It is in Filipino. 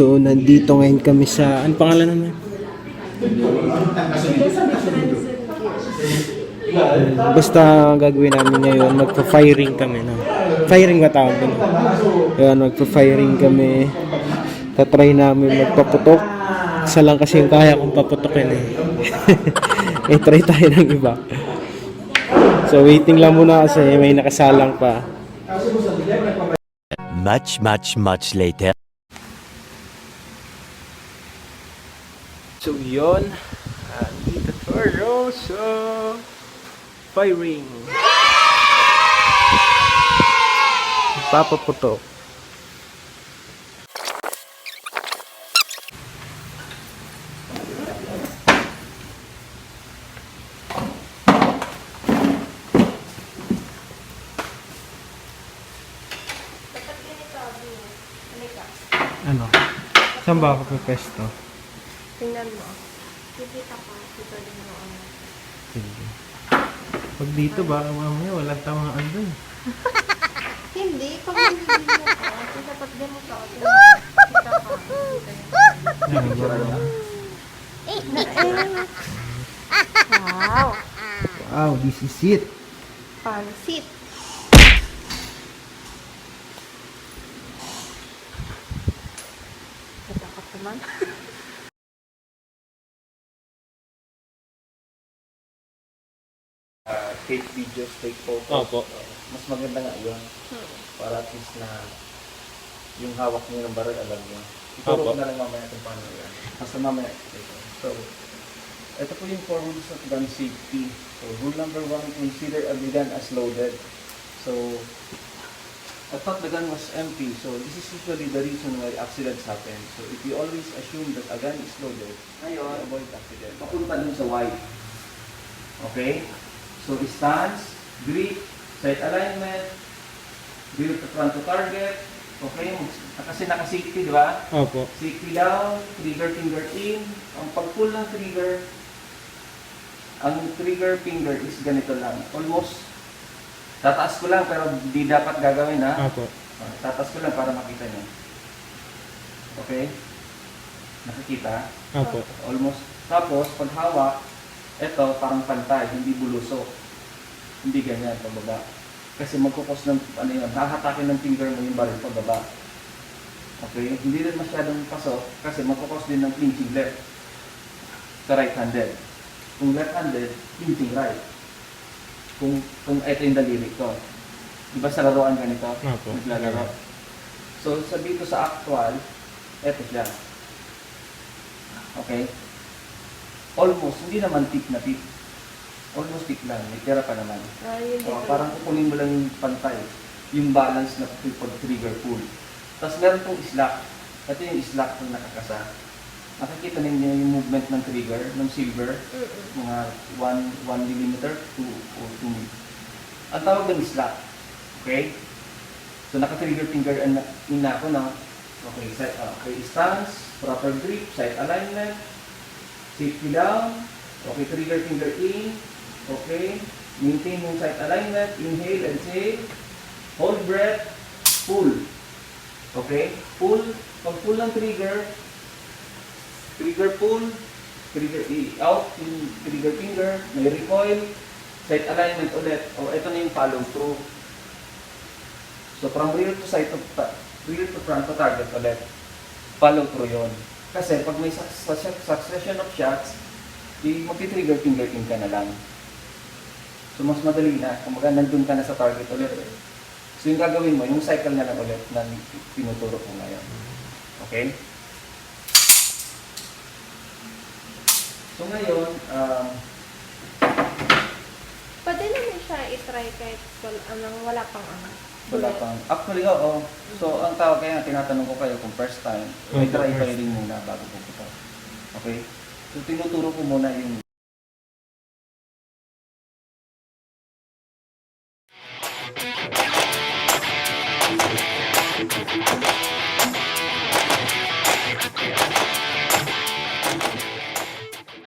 So, nandito ngayon kami sa... Ano pangalan naman? Basta gagawin namin ngayon, magpa-firing kami. No? Firing ba tawag doon? Ayan, magpa-firing kami. Tatry namin magpaputok. Isa lang kasi yung kaya kong paputokin eh. Eh, try tayo ng iba. So, waiting lang muna kasi may nakasalang pa. Much later. So, yun. Dito tayo sa firing. Papaputok. Ano? Saan ba ako pepesto? Tingnan mo. Kikita pa. Dito din mo. Sige. Pag dito ba, mamaya walang tamaan doon. Hindi. Pag hindi mo ka. Dapat din mo ka. Kita pa. Wow. Wow, this is it. Pansit. Natakot naman. Take videos, take photos. Opo. Mas maganda nga yun. Para at least na yung hawak niyo ng baril, alam niyo. Ituro ko na lang mamaya kung paano yan. Basta mamaya. So, ito po yung 4 rules of gun safety. So, rule number 1, consider a gun as loaded. So, I thought the gun was empty. So, this is usually the reason why accidents happen. So, if you always assume that a gun is loaded, ngayon, avoid accident. Papunta dun sa why. Okay? So, stance, grip, sight alignment, grip to front to target. Okay? Kasi naka-safety, di ba? Opo. Safety down, trigger finger in. Ang pag-pull ng trigger, ang trigger finger is ganito lang. Almost, tataas ko lang pero di dapat gagawin ha. Opo. Tataas ko lang para makita niyo. Okay? Nakikita? Opo. Almost. Tapos, pag hawak, ito parang pantay, hindi bulusok. Hindi ganyan, pababa. Kasi magkukos ng, ano yun, hahatakin ng finger mo yung baril pababa. Okay? Hindi rin masyadong pasok kasi magkukos din ng pinching left sa right-handed. Kung left-handed, pinching right. Kung ito yung daliri ko. Di ba sa laruan ganito? Opo. Naglalaro. So, sabi ko sa actual, ito siya. Okay? Almost, hindi naman tip na tip. Almost tip lang, may tira pa naman. Parang kukunin mo lang yung pantay, yung balance na trigger pull. Tapos meron pong slack. Ito yung slack na nakakasa. Nakikita ninyo yung movement ng trigger, ng silver, mga 1 mm to 2 mm. Ang tawag ng slack. Okay? So naka-trigger finger in na ako na. Okay, stance, proper grip, sight alignment, safety down, okay, trigger finger in, okay, maintain yung sight alignment, inhale, exhale, hold breath, pull, okay, pull, pag pull ng trigger pull, trigger out, yung trigger finger, may recoil, sight alignment ulit, ito na yung follow through. So from rear to front to target ulit, follow through yon. Kasi pag may succession of shots, mag-trigger finger in ka na lang. So mas madali na, kumbaga nandun ka na sa target ulit. So yung gagawin mo, yung cycle na lang ulit na tinuturo ko ngayon. Okay? So ngayon, Pwede naman siya i-try kahit wala pang wala pang. Actually, oo. So ang tawag kaya, tinatanong ko kayo kung first time, may try kayo din muna bago pupunta. Okay? So tinuturo ko muna yung